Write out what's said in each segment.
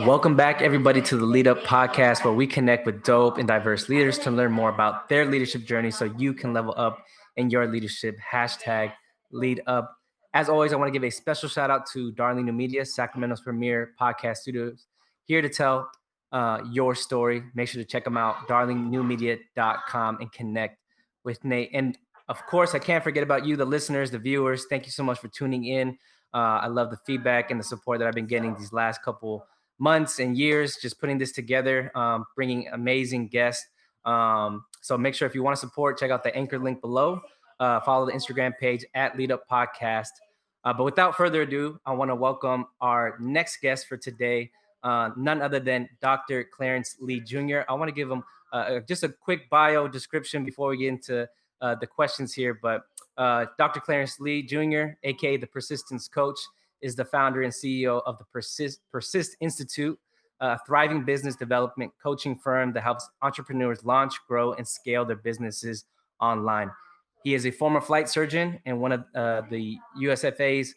Welcome back, everybody, to the Lead Up Podcast, where we connect with dope and diverse leaders to learn more about their leadership journey so you can level up in your leadership. Hashtag Lead Up. As always, I want to give a special shout out to Darling New Media, Sacramento's premier podcast studios, here to tell your story. Make sure to check them out, darlingnewmedia.com, and connect with Nate. And of course, I can't forget about you, the listeners, the viewers. Thank you so much for tuning in. I love the feedback and the support that I've been getting these last couple months and years, just putting this together, bringing amazing guests. So make sure if you want to support, check out the anchor link below. Follow the Instagram page at Lead Up Podcast. But without further ado, I want to welcome our next guest for today, none other than Dr. Clarence Lee Jr. I want to give him just a quick bio description before we get into the questions here. But Dr. Clarence Lee Jr., aka the Persistence Coach, is the founder and CEO of the PERSIST Institute, a thriving business development coaching firm that helps entrepreneurs launch, grow, and scale their businesses online. He is a former flight surgeon and one of the USAF's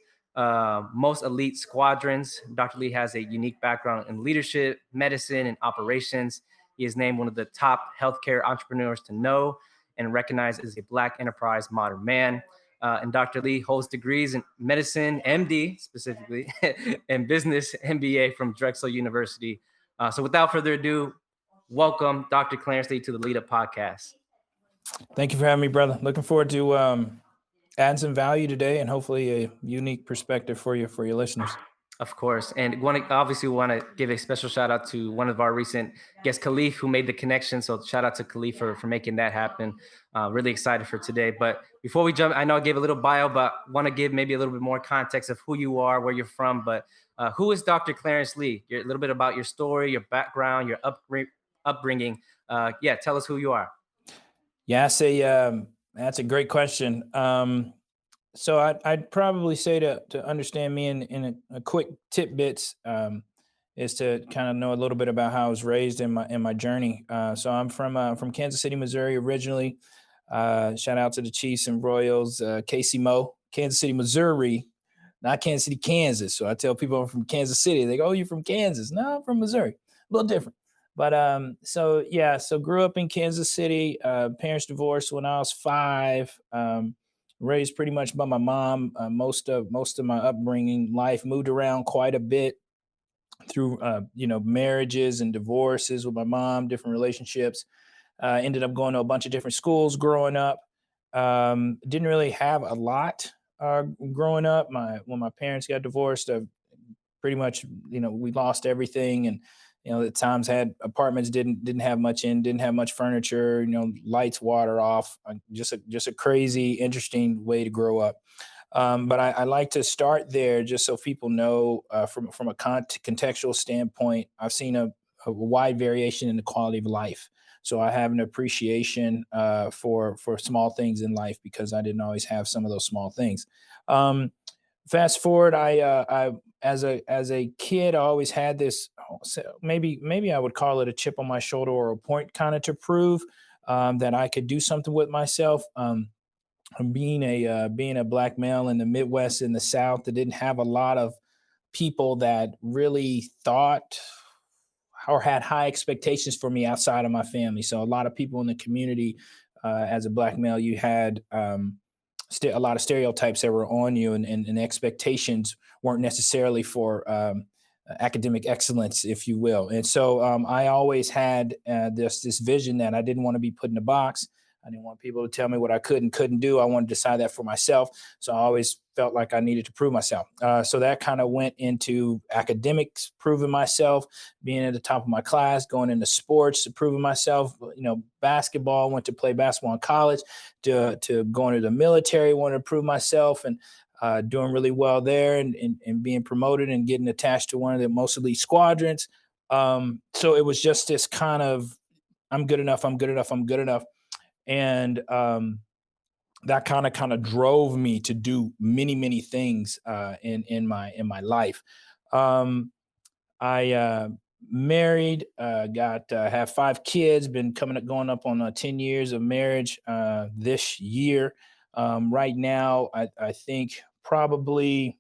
most elite squadrons. Dr. Lee has a unique background in leadership, medicine, and operations. He is named one of the top healthcare entrepreneurs to know and recognized as a Black enterprise modern man. And Dr. Lee holds degrees in medicine, MD specifically, and business, M.B.A. from Drexel University. So without further ado, welcome Dr. Clarence Lee to the Lead Up Podcast. Thank you for having me, brother. Looking forward to adding some value today and hopefully a unique perspective for your listeners. Of course. And obviously we want to give a special shout out to one of our recent guests, Khalif, who made the connection. So shout out to Khalif for making that happen. Really excited for today. But before we jump, I know I gave a little bio, but want to give maybe a little bit more context of who you are, where you're from. But who is Dr. Clarence Lee? A little bit about your story, your background, your upbringing. Tell us who you are. Yeah, that's a great question. So I'd probably say to understand me in a quick tidbits is to kind of know a little bit about how I was raised in my journey. So I'm from Kansas City, Missouri originally. Shout out to the Chiefs and Royals, Casey Mo, Kansas City, Missouri, not Kansas City, Kansas. So I tell people I'm from Kansas City. They go, "Oh, you're from Kansas?" No, I'm from Missouri. A little different. But so grew up in Kansas City. Parents divorced when I was 5. Raised pretty much by my mom. Most of my upbringing, life moved around quite a bit through marriages and divorces with my mom, different relationships. Ended up going to a bunch of different schools growing up. Didn't really have a lot growing up. When my parents got divorced, pretty much we lost everything, and at times had apartments didn't have much didn't have much furniture, lights, water off, just a crazy, interesting way to grow up. But I like to start there just so people know from a contextual standpoint, I've seen a wide variation in the quality of life. So I have an appreciation for small things in life because I didn't always have some of those small things. Fast forward, I as a kid, I always had this, maybe I would call it a chip on my shoulder or a point kind of to prove that I could do something with myself. Being a Black male in the Midwest, in the South, that didn't have a lot of people that really thought or had high expectations for me outside of my family. So a lot of people in the community, as a Black male, you had a lot of stereotypes that were on you, and expectations weren't necessarily for academic excellence, if you will. And so I always had this vision that I didn't want to be put in a box. I didn't want people to tell me what I could and couldn't do. I wanted to decide that for myself. So I always felt like I needed to prove myself. So that kind of went into academics, proving myself, being at the top of my class, going into sports, proving myself. Basketball, went to play basketball in college, to going to the military, wanted to prove myself, and doing really well there, and being promoted and getting attached to one of the most elite squadrons. So it was just this kind of, I'm good enough. And that kind of drove me to do many, many things in my life. I married, have 5 kids, been going up on 10 years of marriage this year. Right now, I think probably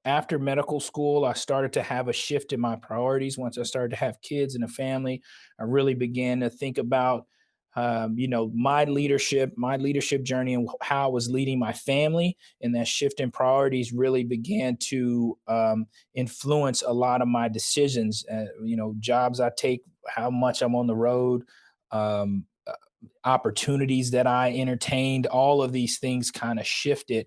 after medical school, I started to have a shift in my priorities. Once I started to have kids and a family, I really began to think about, my leadership journey, and how I was leading my family. And that shift in priorities really began to influence a lot of my decisions. Jobs I take, how much I'm on the road, um, opportunities that I entertained, all of these things kind of shifted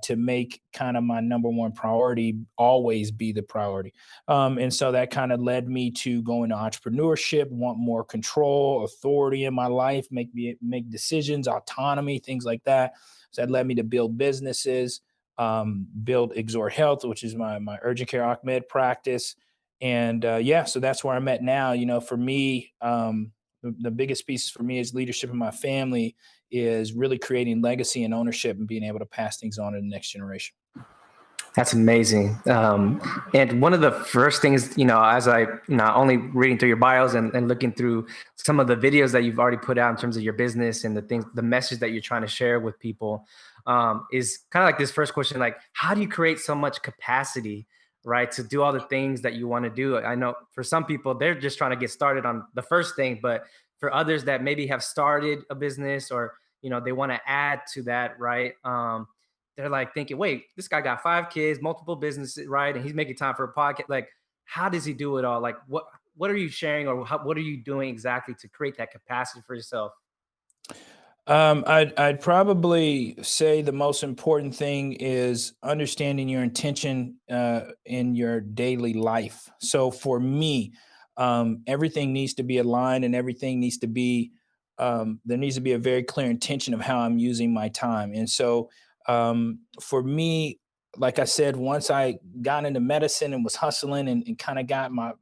to make kind of my number one priority always be the priority. And so that kind of led me to go into entrepreneurship, want more control, authority in my life, make decisions, autonomy, things like that. So that led me to build businesses, build Exhort Health, which is my urgent care Ahmed practice. And so that's where I'm at now. For me, the biggest piece for me is leadership in my family, is really creating legacy and ownership and being able to pass things on to the next generation. That's amazing. And one of the first things, as I not only reading through your bios and looking through some of the videos that you've already put out in terms of your business and the message that you're trying to share with people, is kind of like this first question, like, how do you create so much capacity, right, to do all the things that you want to do? I know for some people, they're just trying to get started on the first thing, but for others that maybe have started a business or, they want to add to that, right? They're like thinking, wait, this guy got 5 kids, multiple businesses, right? And he's making time for a podcast. Like, how does he do it all? Like, what are you sharing, or what are you doing exactly to create that capacity for yourself? I'd probably say the most important thing is understanding your intention in your daily life. So for me, everything needs to be aligned, and everything needs to be there needs to be a very clear intention of how I'm using my time. And so for me, like I said, once I got into medicine and was hustling and kind of got my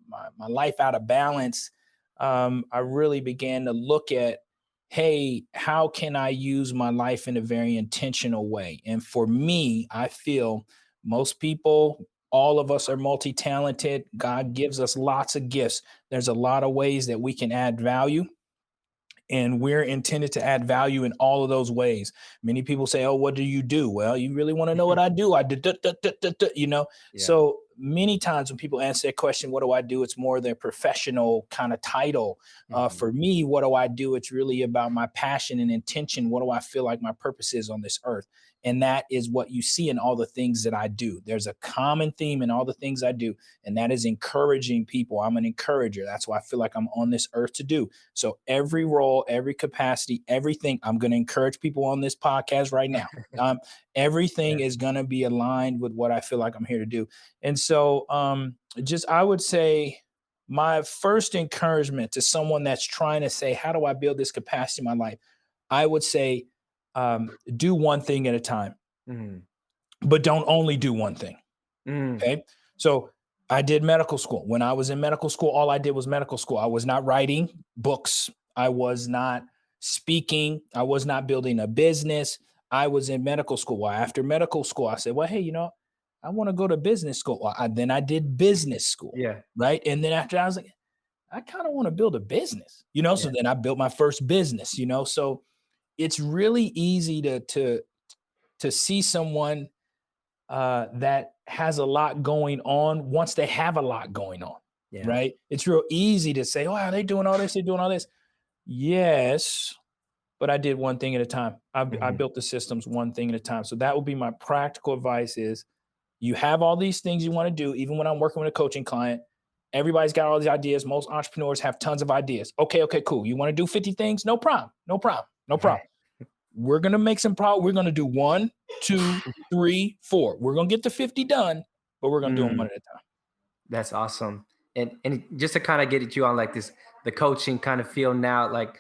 life out of balance, I really began to look at, hey, how can I use my life in a very intentional way? And for me, I feel most people, all of us are multi talented. God gives us lots of gifts. There's a lot of ways that we can add value, and we're intended to add value in all of those ways. Many people say, "Oh, what do you do?" Well, you really want to know what I do? I do. Yeah. So many times when people answer that question, "What do I do?" It's more their professional kind of title. Mhm. For me, what do I do? It's really about my passion and intention. What do I feel like my purpose is on this earth? And that is what you see in all the things that I do. There's a common theme in all the things I do, and that is encouraging people. I'm an encourager. That's what I feel like I'm on this earth to do. So every role, every capacity, everything, I'm going to encourage people on this podcast right now. Yeah. Everything is going to be aligned with what I feel like I'm here to do. And so I would say my first encouragement to someone that's trying to say, how do I build this capacity in my life? I would say, do one thing at a time, Mhm. but don't only do one thing. Mhm. Okay. So I did medical school. When I was in medical school, all I did was medical school. I was not writing books. I was not speaking. I was not building a business. I was in medical school. Well, after medical school, I said, well, hey, I want to go to business school. Then I did business school. Yeah. Right. And then after I was like, I kind of want to build a business, Yeah. so then I built my first business, so it's really easy to see someone that has a lot going on once they have a lot going on, Yeah. right? It's real easy to say, oh, are they doing all this? They're doing all this. Yes, but I did one thing at a time. I Mhm. built the systems one thing at a time. So that would be my practical advice is you have all these things you want to do. Even when I'm working with a coaching client, everybody's got all these ideas. Most entrepreneurs have tons of ideas. Okay, cool. You want to do 50 things? No problem. No problem. No problem. Right. We're going to make some progress. We're going to do 1, 2, 3, 4. We're going to get to 50 done, but we're going to do them one Mm. at a time. That's awesome. And just to kind of get at you on like this, the coaching kind of feel now, like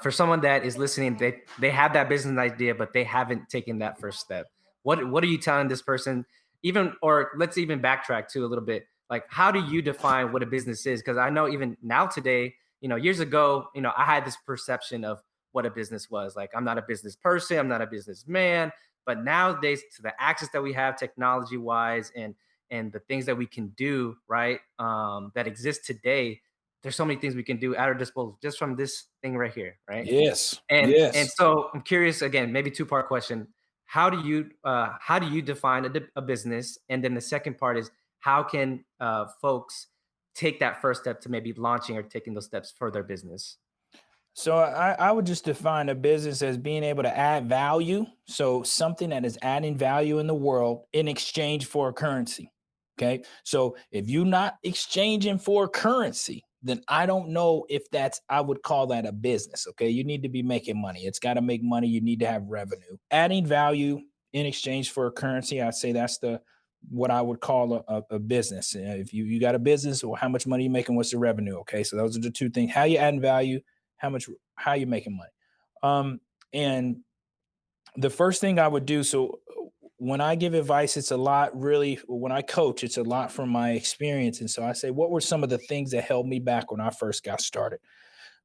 for someone that is listening, they have that business idea, but they haven't taken that first step. What are you telling this person? Even, or let's even backtrack to a little bit. Like, how do you define what a business is? Because I know even now today, years ago, I had this perception of what a business was. Like, I'm not a business person, I'm not a businessman. But nowadays, to the access that we have technology wise and the things that we can do, right, that exist today, there's so many things we can do at our disposal just from this thing right here, right? Yes. And Yes. so I'm curious again, maybe two-part question. how do you define a business? And then the second part is, how can folks take that first step to maybe launching or taking those steps for their business? So I would just define a business as being able to add value. So something that is adding value in the world in exchange for a currency. Okay. So if you're not exchanging for currency, then I don't know if I would call that a business. Okay. You need to be making money. It's got to make money. You need to have revenue. Adding value in exchange for a currency, I'd say that's what I would call a business. If you got a business, or how much money you making, what's the revenue? Okay. So those are the two things. How you adding value, how you making money. And the first thing I would do, so when I give advice, it's a lot really, when I coach, it's a lot from my experience. And so I say, what were some of the things that held me back when I first got started?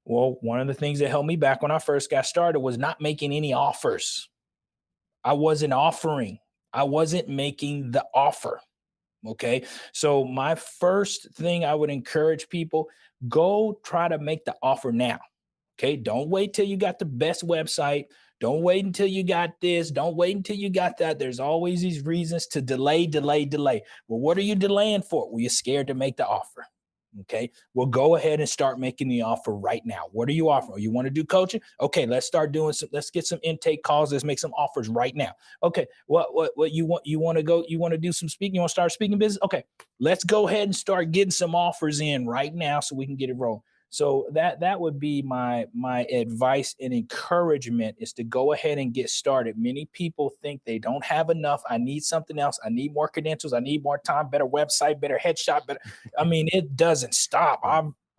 Well, one of the things that held me back when I first got started was not making any offers. I wasn't offering. I wasn't making the offer. Okay. So my first thing I would encourage people, go try to make the offer now. Okay. Don't wait till you got the best website. Don't wait until you got this. Don't wait until you got that. There's always these reasons to delay, delay, delay. Well, what are you delaying for? Well, you're scared to make the offer. Okay. Well, go ahead and start making the offer right now. What are you offering? You want to do coaching? Okay. Let's get some intake calls. Let's make some offers right now. Okay. What you want? You want to go, you want to do some speaking? You want to start speaking business? Okay. Let's go ahead and start getting some offers in right now so we can get it rolling. So that would be my advice and encouragement, is to go ahead and get started. Many people think they don't have enough. I need something else. I need more credentials. I need more time, better website, better headshot, better. I mean, it doesn't stop.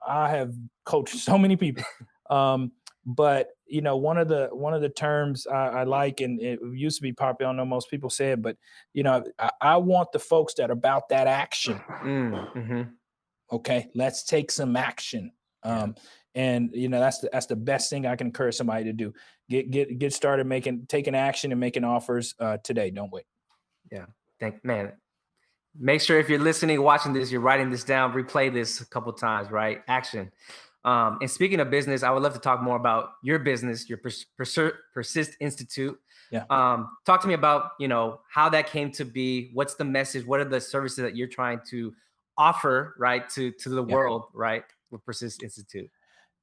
I have coached so many people. But one of the terms I like, and it used to be popular, I don't know most people say it, but I want the folks that are about that action. Mm-hmm. Okay, let's take some action. Yeah. And that's the best thing I can encourage somebody to do. Get started taking action and making offers today. Don't wait. Yeah. Man, make sure if you're listening, watching this, you're writing this down, replay this a couple times, right? Action. And speaking of business, I would love to talk more about your business, your Persist Institute. Yeah. Talk to me about, how that came to be. What's the message? What are the services that you're trying to offer, right, to the Yeah. world, right, with Persist Institute?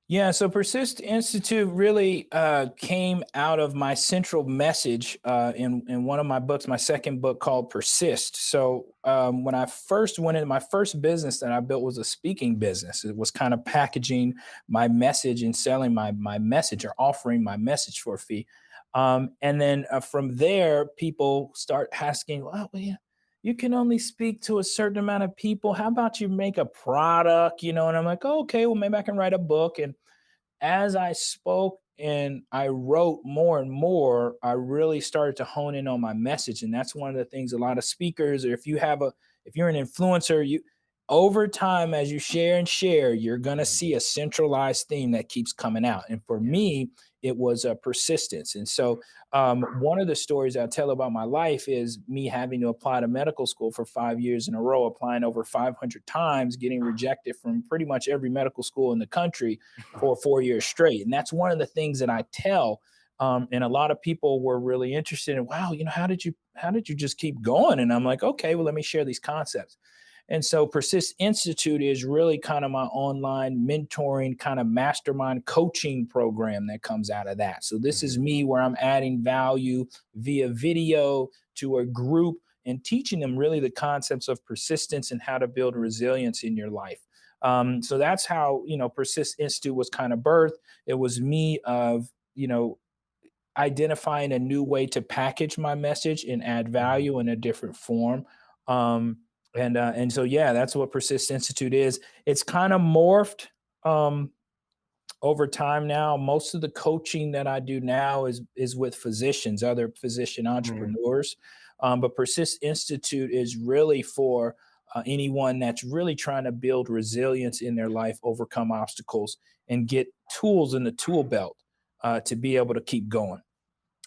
Yeah, so Persist Institute really came out of my central message in one of my books, my second book called Persist. So when I first went into my first business that I built was a speaking business. It was kind of packaging my message and selling my message, or offering my message for a fee. And then from there, people start asking, well, yeah, you can only speak to a certain amount of people. How about you make a product, And I'm like, oh, okay, well, maybe I can write a book. And as I spoke and I wrote more and more, I really started to hone in on my message. And that's one of the things a lot of speakers, or if you're an influencer, over time, as you share and share, you're going to see a centralized theme that keeps coming out. And for me, it was a persistence. And so one of the stories I tell about my life is me having to apply to medical school for 5 years in a row, applying over 500 times, getting rejected from pretty much every medical school in the country for 4 years straight. And that's one of the things that I tell. And a lot of people were really interested in, wow, how did you just keep going? And I'm like, okay, well, let me share these concepts. And so Persist Institute is really kind of my online mentoring, kind of mastermind coaching program that comes out of that. So this is me, where I'm adding value via video to a group and teaching them really the concepts of persistence and how to build resilience in your life. So that's how, Persist Institute was kind of birthed. It was me of, identifying a new way to package my message and add value in a different form. And so, yeah, that's what Persist Institute is. It's kind of morphed over time now. Most of the coaching that I do now is with physicians, other physician entrepreneurs. But Persist Institute is really for anyone that's really trying to build resilience in their life, overcome obstacles, and get tools in the tool belt to be able to keep going.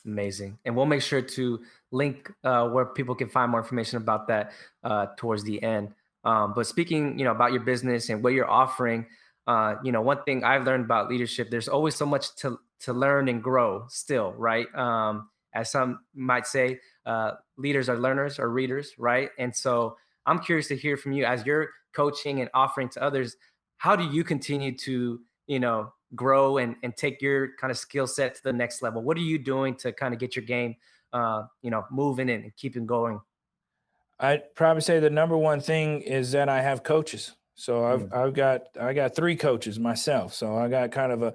Amazing. And we'll make sure to link where people can find more information about that towards the end. But speaking, about your business and what you're offering, one thing I've learned about leadership, there's always so much to learn and grow still, right? as some might say, leaders are learners or readers, right? And so I'm curious to hear from you as you're coaching and offering to others. How do you continue to, grow and take your kind of skill set to the next level? What are you doing to kind of get your game, moving and keeping going? I'd probably say the number one thing is that I have coaches. So Mm, I got three coaches myself. So I got kind of a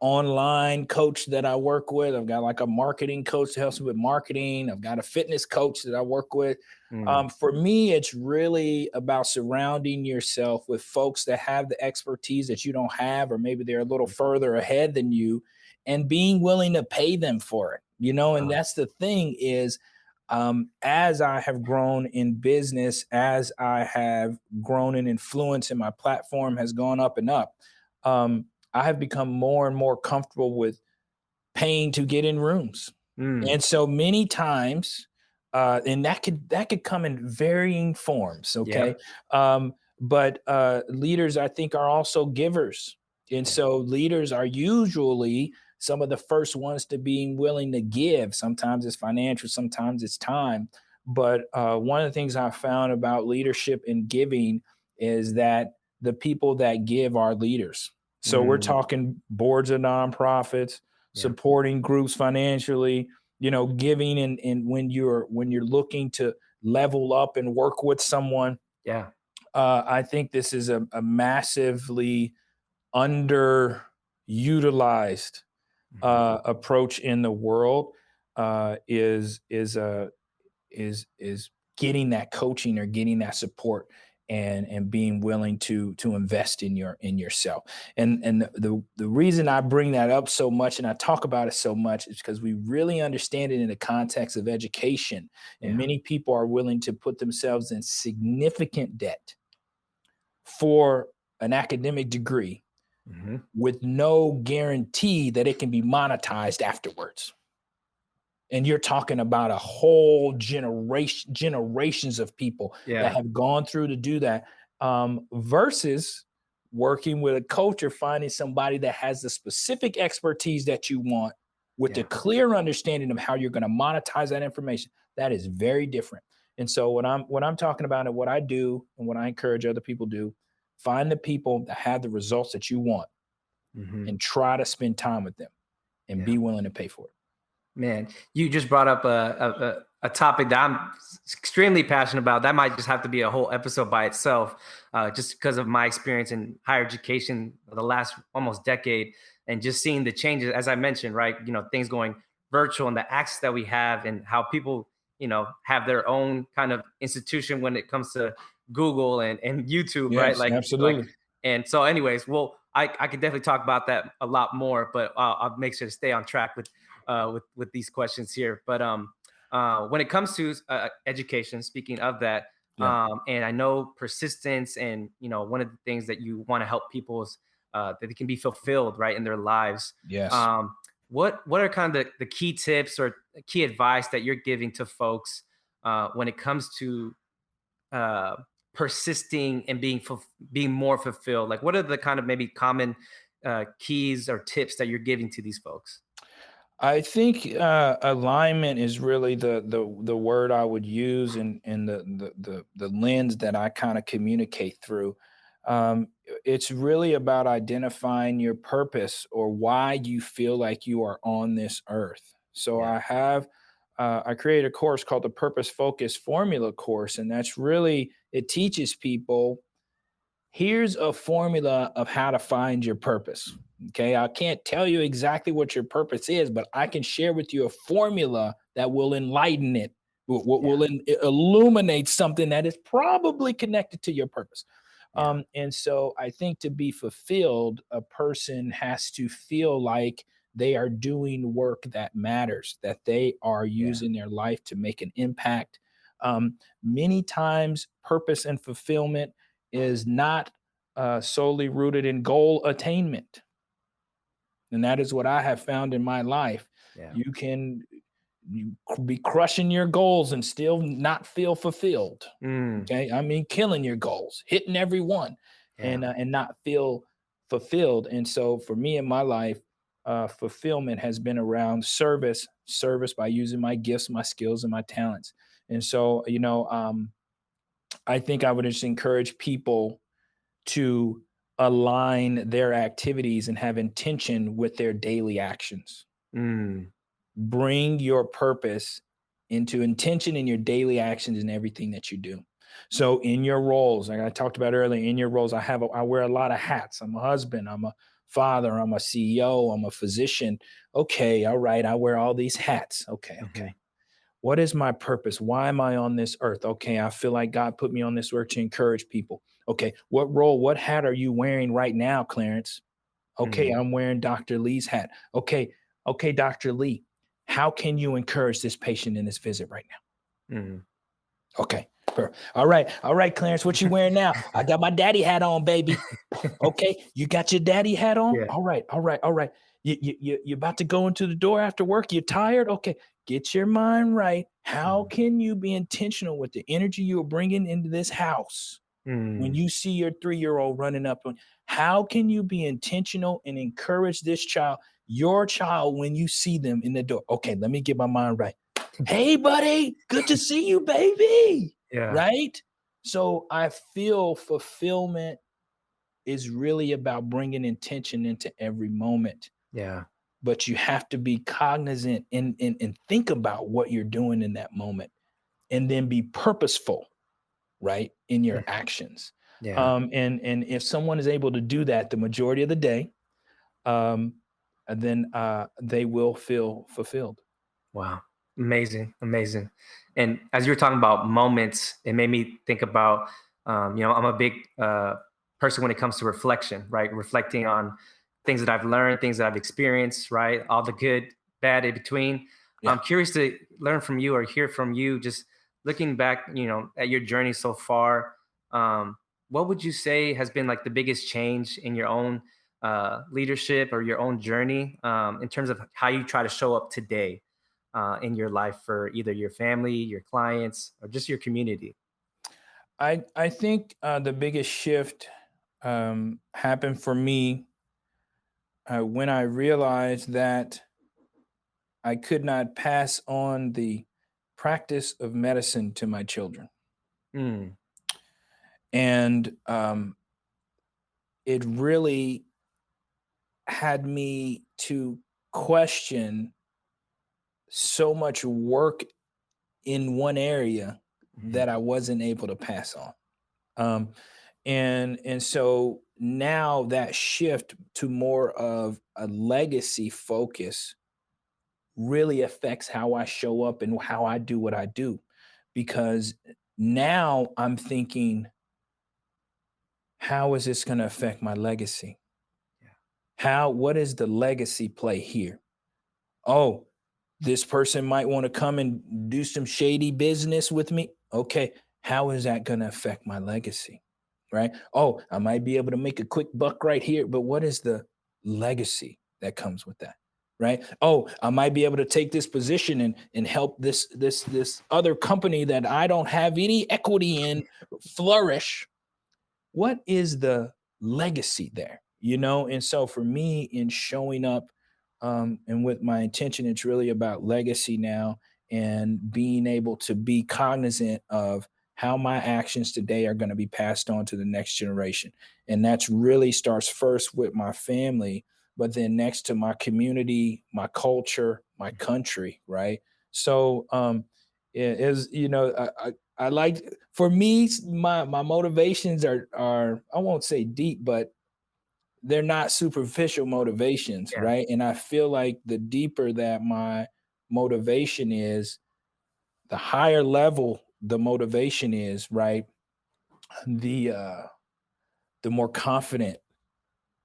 online coach that I work with. I've got like a marketing coach that helps me with marketing. I've got a fitness coach that I work with. mm, For me, it's really about surrounding yourself with folks that have the expertise that you don't have, or maybe they're a little further ahead than you, and being willing to pay them for it. And wow. that's the thing is, as I have grown in business, as I have grown in influence, and my platform has gone up and up, I have become more and more comfortable with paying to get in rooms. Mm, And so many times, and that could come in varying forms. Okay. yep. But leaders, I think, are also givers. And Yeah. so leaders are usually some of the first ones to being willing to give. Sometimes it's financial, sometimes it's time. But one of the things I found about leadership and giving is that the people that give are leaders. So we're Mm, talking boards of nonprofits, yeah. supporting groups financially, giving, and when you're looking to level up and work with someone. Yeah. I think this is a massively underutilized Mhm. approach in the world. Is getting that coaching or getting that support, and being willing to invest in yourself. And the reason I bring that up so much and I talk about it so much is because we really understand it in the context of education, and Yeah. many people are willing to put themselves in significant debt for an academic degree Mhm. with no guarantee that it can be monetized afterwards. And you're talking about a whole generations of people that Yeah. have gone through to do that, versus working with a coach or finding somebody that has the specific expertise that you want, with a Yeah. clear understanding of how you're going to monetize that information. That is very different. And so what I'm talking about, and what I do and what I encourage other people do, find the people that have the results that you want, Mhm. and try to spend time with them and Yeah. be willing to pay for it. Man, you just brought up a topic that I'm extremely passionate about. That might just have to be a whole episode by itself, just because of my experience in higher education the last almost decade, and just seeing the changes, as I mentioned, right? Things going virtual and the access that we have, and how people, have their own kind of institution when it comes to Google and YouTube, right? Yes, Like, absolutely. and so, anyways, well, I could definitely talk about that a lot more, but I'll make sure to stay on track with these questions here. But when it comes to education, speaking of that, Yeah. and I know persistence, and one of the things that you want to help people is that they can be fulfilled, right, in their lives. Yes. Um, what are kind of the key tips or key advice that you're giving to folks when it comes to uh, persisting and being more fulfilled? Like, what are the kind of maybe common keys or tips that you're giving to these folks? I think alignment is really the word I would use, and the lens that I kind of communicate through. It's really about identifying your purpose, or why you feel like you are on this earth. So Yeah. I created a course called the Purpose Focus Formula course, and that's really, it teaches people, here's a formula of how to find your purpose. Okay. I can't tell you exactly what your purpose is, but I can share with you a formula that will enlighten it, Yeah. illuminate something that is probably connected to your purpose. Yeah. And so I think to be fulfilled, a person has to feel like they are doing work that matters, that they are Yeah. using their life to make an impact. Many times, purpose and fulfillment is not solely rooted in goal attainment. And that is what I have found in my life. Yeah. You be crushing your goals and still not feel fulfilled. Mm, Okay. I mean, killing your goals, hitting every one, yeah. and not feel fulfilled. And so for me in my life, fulfillment has been around service, by using my gifts, my skills, and my talents. And so, I think I would just encourage people to align their activities and have intention with their daily actions. Mm, Bring your purpose into intention in your daily actions and everything that you do. So in your roles, like I talked about earlier, in your roles, I wear a lot of hats. I'm a husband, I'm a father, I'm a CEO, I'm a physician. Okay, all right, I wear all these hats. Okay, mhm, okay. What is my purpose? Why am I on this earth? Okay, I feel like God put me on this earth to encourage people. Okay, what hat are you wearing right now, Clarence? Okay, mm, I'm wearing Dr. Lee's hat. Okay, okay, Dr. Lee, how can you encourage this patient in this visit right mm. now? Okay, all right, Clarence, what you wearing now? I got my daddy hat on, baby. Okay, you got your daddy hat on? Yeah. All right, all right, all right. You about to go into the door after work? You're tired? Okay, get your mind right. How Mm, can you be intentional with the energy you're bringing into this house? When mm, you see your 3-year-old running up on, how can you be intentional and encourage this child, your child, when you see them in the door? Okay, let me get my mind right. Hey, buddy, good to see you, baby. yeah. Right? So I feel fulfillment is really about bringing intention into every moment. Yeah. But you have to be cognizant and think about what you're doing in that moment and then be purposeful, right, in your Mm, actions. yeah. And if someone is able to do that the majority of the day, um, then they will feel fulfilled. Wow. Amazing. Amazing. And as you were talking about moments, it made me think about, I'm a big person when it comes to reflection, right? Reflecting on things that I've learned, things that I've experienced, right? All the good, bad in between. Yeah. I'm curious to learn from you or hear from you, just looking back, at your journey so far. Um, what would you say has been like the biggest change in your own leadership or your own journey in terms of how you try to show up today? In your life for either your family, your clients, or just your community? I think the biggest shift happened for me when I realized that I could not pass on the practice of medicine to my children. Mm, And it really had me to question so much work in one area mhm, that I wasn't able to pass on. Um, and so now that shift to more of a legacy focus really affects how I show up and how I do what I do. Because now I'm thinking, how is this going to affect my legacy? yeah, What is the legacy play here? Oh, this person might want to come and do some shady business with me. Okay, how is that going to affect my legacy? Right? Oh, I might be able to make a quick buck right here, but what is the legacy that comes with that? Right? Oh, I might be able to take this position and help this other company that I don't have any equity in flourish. What is the legacy there? And so for me, in showing up and with my intention, it's really about legacy now and being able to be cognizant of how my actions today are going to be passed on to the next generation. And that's really starts first with my family, but then next to my community, my culture, my country, right? So it is, I like, for me, my motivations are I won't say deep, but they're not superficial motivations, yeah, right? And I feel like the deeper that my motivation is, the higher level the motivation is, right? The the more confident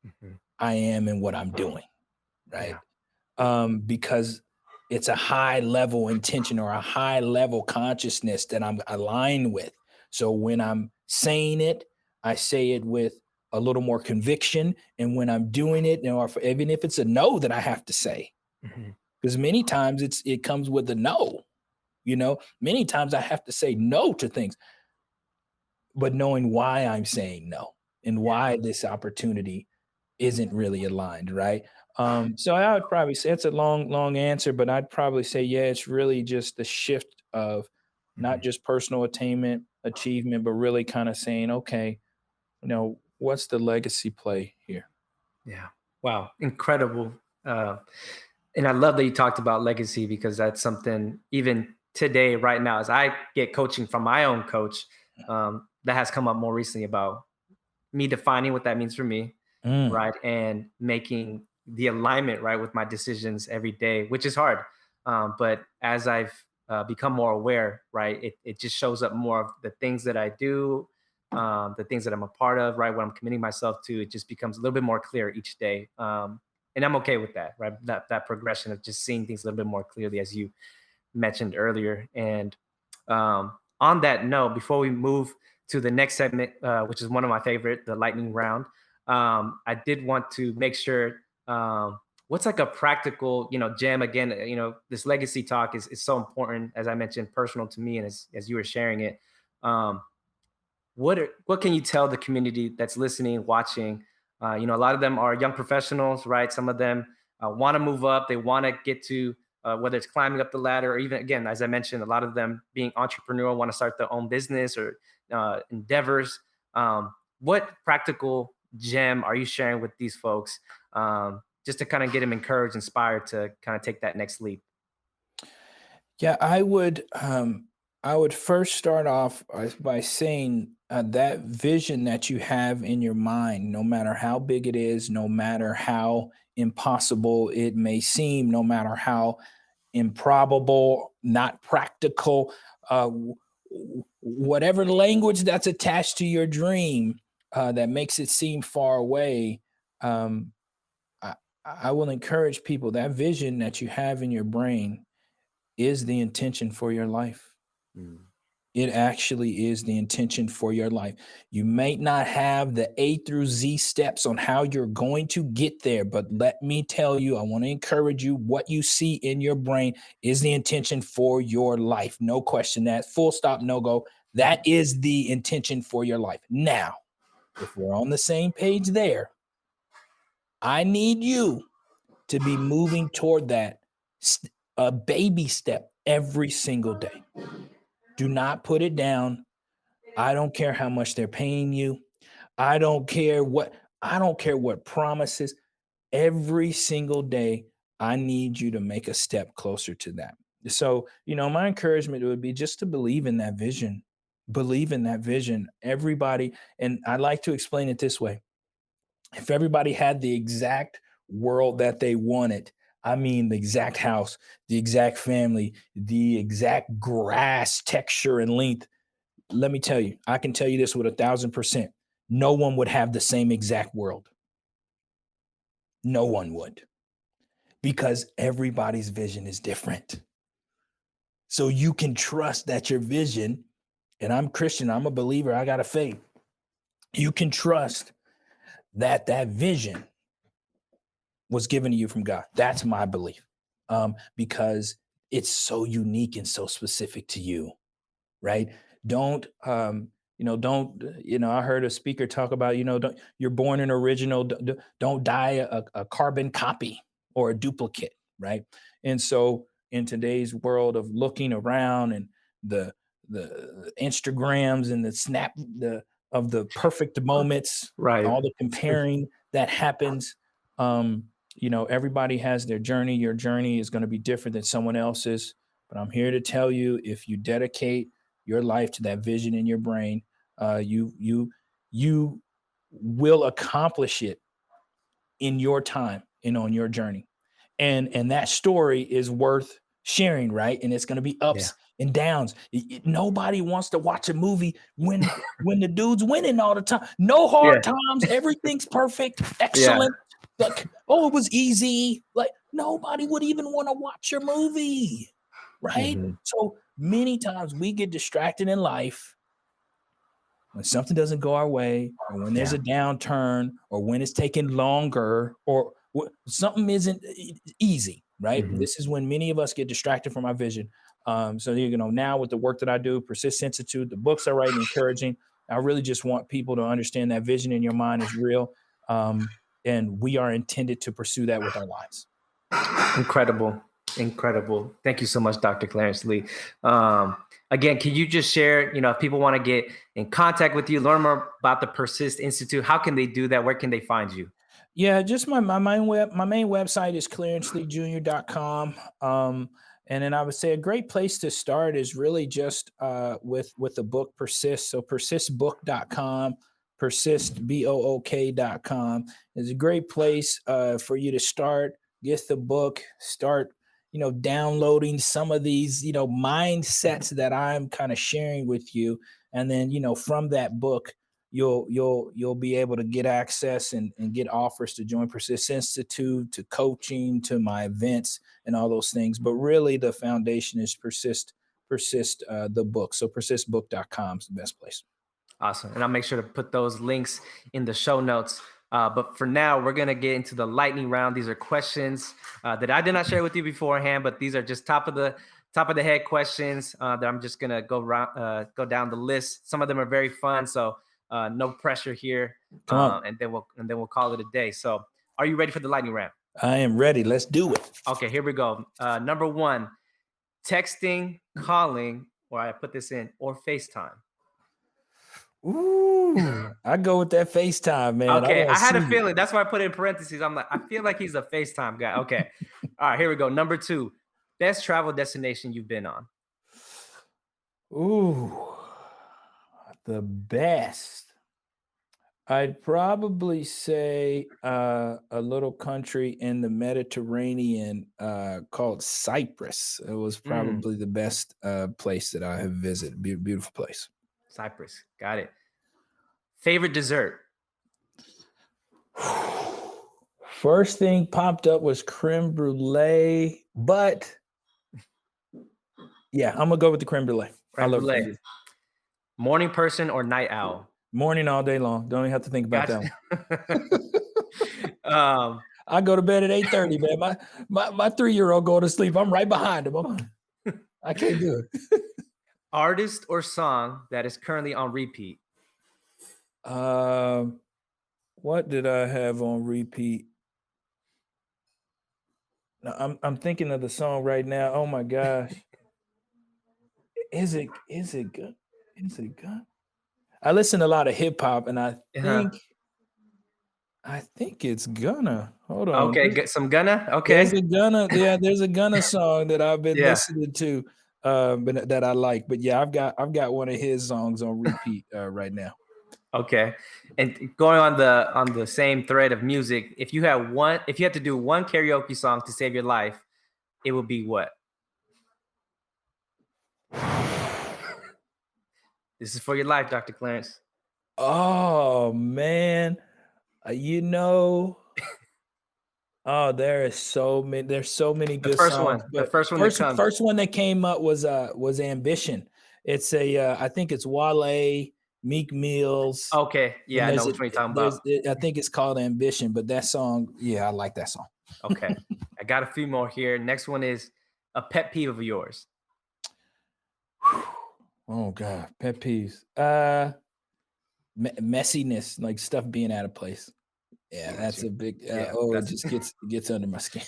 mhm, I am in what I'm doing, yeah, right? Because it's a high level intention or a high level consciousness that I'm aligned with. So when I'm saying it, I say it with a little more conviction. And when I'm doing it, even if it's a no that I have to say, mhm, because many times it comes with a no. Many times I have to say no to things, but knowing why I'm saying no and yeah, why this opportunity isn't really aligned, right? So I would probably say it's a long answer, but I'd probably say, yeah, it's really just the shift of not just personal achievement, but really kind of saying, okay, what's the legacy play here? Yeah. Wow. Incredible. Uh, and I love that you talked about legacy because that's something even today, right now, as I get coaching from my own coach, that has come up more recently about me defining what that means for me, Mm, right? And making the alignment right with my decisions every day, which is hard. But as I've become more aware, right, it just shows up more of the things that I do, the things that I'm a part of, right, what I'm committing myself to. It just becomes a little bit more clear each day. And I'm okay with that, right? That progression of just seeing things a little bit more clearly, as you mentioned earlier. And on that note, before we move to the next segment, which is one of my favorite, the lightning round, I did want to make sure what's like a practical, gem again. This legacy talk is so important, as I mentioned, personal to me, and as you were sharing it. Um, what can you tell the community that's listening, watching? A lot of them are young professionals, right? Some of them want to move up. They want to get to whether it's climbing up the ladder or even, again, as I mentioned, a lot of them being entrepreneurial, want to start their own business or endeavors. What practical gem are you sharing with these folks, just to kind of get them encouraged, inspired to kind of take that next leap? yeah, I would first start off by saying that vision that you have in your mind, no matter how big it is, no matter how impossible it may seem, no matter how improbable, not practical, whatever language that's attached to your dream that makes it seem far away. Um, I, I will encourage people that vision that you have in your brain is the intention for your life. Mm. It actually is the intention for your life. You may not have the A through Z steps on how you're going to get there, but let me tell you, I want to encourage you what you see in your brain is the intention for your life. No question that. Full stop, no go. That is the intention for your life. Now, if we're on the same page there, I need you to be moving toward that a baby step every single day. Do not put it down. I don't care how much they're paying you. I don't care what promises. Every single day, I need you to make a step closer to that. So, my encouragement would be just to believe in that vision. Believe in that vision. Everybody, and I like to explain it this way. If everybody had the exact world that they wanted, I mean, the exact house, the exact family, the exact grass texture and length, let me tell you, I can tell you this with 1,000%. No one would have the same exact world. No one would, because everybody's vision is different. So you can trust that your vision, and I'm Christian, I'm a believer, I got a faith. You can trust that that vision was given to you from God. That's my belief, because it's so unique and so specific to you, right? Don't don't I heard a speaker talk about you're born an original. Don't die a carbon copy or a duplicate, right? And so in today's world of looking around and the the Instagrams and the snap of the perfect moments, Right. all the comparing that happens. Everybody has their journey. Your journey is going to be different than someone else's. But I'm here to tell you, if you dedicate your life to that vision in your brain, you will accomplish it in your time and on your journey. And that story is worth sharing, right? And it's going to be Yeah. ups and downs. Nobody wants to watch a movie when the dude's winning all the time. No Yeah. hard times. Everything's perfect, Yeah. excellent. Like, oh, it was easy. Like, nobody would even want to watch your movie, right? Mhm. So many times we get distracted in life when something doesn't go our way, or when there's Yeah. a downturn, or when it's taking longer, or something isn't easy, right? Mhm. This is when many of us get distracted from our vision. So now with the work that I do, Persist Institute, the books I write, and encouraging, I really just want people to understand that vision in your mind is real. and we are intended to pursue that with our lives. Incredible. Thank you so much, Dr. Clarence Lee. Again, can you just share, if people want to get in contact with you, learn more about the PERSIST Institute, how can they do that? Where can they find you? Yeah, just my main website is clarenceleejr.com. And then I would say a great place to start is really just with the book Persist. So persistbook.com, persistbook.com is a great place for you to start, get the book, start, downloading some of these, mindsets that I'm kind of sharing with you. And then, from that book, you'll be able to get access and get offers to join PERSIST Institute, to coaching, to my events and all those things. But really the foundation is Persist the book. So persistbook.com is the best place. Awesome. And I'll make sure to put those links in the show notes. But for now, we're going to get into the lightning round. These are questions that I did not share with you beforehand, but these are just top of the head questions that I'm just going to go down the list. Some of them are very fun. So no pressure here. And then we'll call it a day. So are you ready for the lightning round? I am ready. Let's do it. Okay, here we go. Number 1, texting, calling, or I put this in, or FaceTime. Ooh, I go with that FaceTime, man. Okay, I had a feeling. That's why I put it in parentheses. I'm like, I feel like he's a FaceTime guy. Okay. All right, here we go. Number 2, best travel destination you've been on. Ooh, the best. I'd probably say a little country in the Mediterranean called Cyprus. It was probably the best place that I have visited. Beautiful place. Cyprus. Got it. Favorite dessert? First thing popped up was creme brulee, but yeah, I'm gonna go with the creme brulee. I love creme brulee. Morning person or night owl? Morning all day long. Don't even have to think about that one. I go to bed at 8:30, man. My 3-year-old go to sleep. I'm right behind him. I can't do it. Artist or song that is currently on repeat? What did I have on repeat? No, I'm thinking of the song right now. Oh my gosh. Is it good? Is it good? I listen to a lot of hip hop, and I think it's Gunna. Hold on. Okay, get some Gunna. Okay. There's a Gunna. Yeah, there's a Gunna song that I've been listening to, but that I like. But yeah, I've got one of his songs on repeat right now. Okay. And going on the same thread of music, if you had to do one karaoke song to save your life, it would be what? This is for your life, Dr. Clarence. Oh man. There's so many good songs. The first one that came up was Ambition. It's I think it's Wale, Meek Mills. Okay, yeah, I know which one you're talking about. I think it's called Ambition, but that song, yeah, I like that song. Okay, I got a few more here. Next one is a pet peeve of yours. Oh God, pet peeves. Messiness, like stuff being out of place. Yeah, that's a big. It just gets under my skin.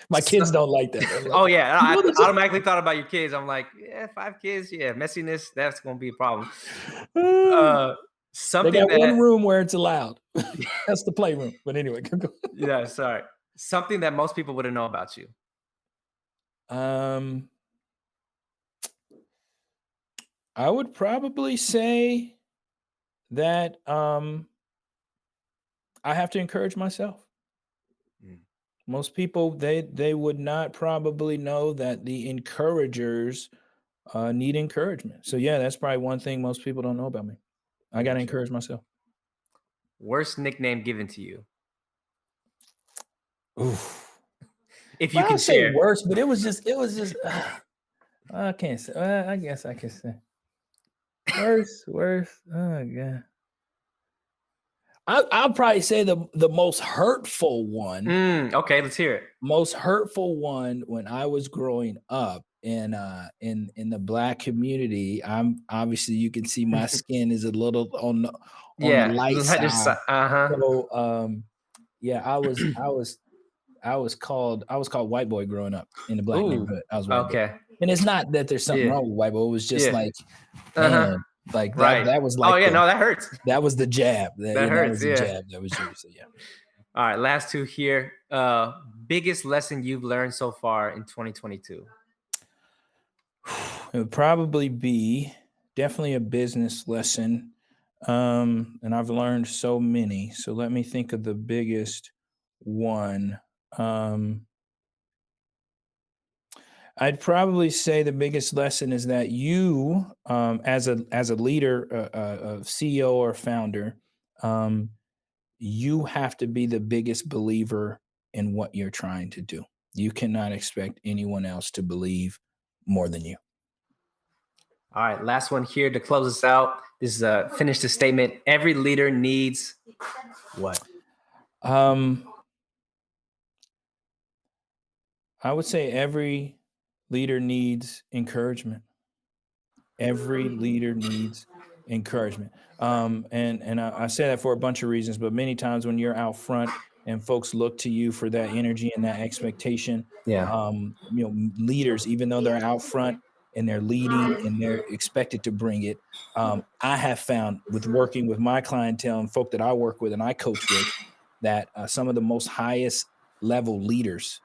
My kids don't like that. Like, oh yeah, I automatically thought about your kids. I'm like, yeah, 5 kids, yeah, messiness. That's gonna be a problem. Something they got one room where it's allowed. That's the playroom. But anyway, yeah, sorry. Something that most people wouldn't know about you. I would probably say that I have to encourage myself. Most people, they would not probably know that the encouragers need encouragement. So yeah, that's probably one thing most people don't know about me. I got to encourage myself. Worst nickname given to you? Oof. If you can share. Worst, but it was just I can't say. I guess I can say. Worst. Oh God. I'll probably say the most hurtful one. Okay, let's hear it. Most hurtful one when I was growing up in the Black community, I'm obviously, you can see my skin is a little on the light side. So yeah, I was called white boy growing up in the Black Ooh. neighborhood. I was white boy. Okay. And it's not that there's something Yeah. wrong with white boy. It was just Yeah. like, Uh-huh. man, like Right. that was Oh like yeah, no, that hurts. that was the jab. That That hurts, was the yeah. jab that was used. So yeah. All right, last two here. Biggest lesson you've learned so far in 2022? It would probably be definitely a business lesson. And I've learned so many. So let me think of the biggest one. I'd probably say the biggest lesson is that you, as a leader, a CEO or founder, you have to be the biggest believer in what you're trying to do. You cannot expect anyone else to believe more than you. All right, last one here to close us out. This is finish the statement. Every leader needs what? I would say every leader needs encouragement. Every leader needs encouragement. And I say that for a bunch of reasons, but many times when you're out front and folks look to you for that energy and that expectation, Yeah. leaders, even though they're out front and they're leading and they're expected to bring it, I have found with working with my clientele and folk that I work with and I coach with, that some of the most highest level leaders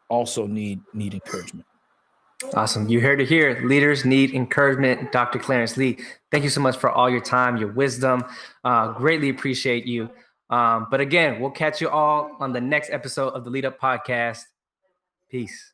also need encouragement. Awesome. You heard it here. Leaders need encouragement. Dr. Clarence Lee, thank you so much for all your time, your wisdom. Greatly appreciate you. But again, we'll catch you all on the next episode of the Lead Up Podcast. Peace.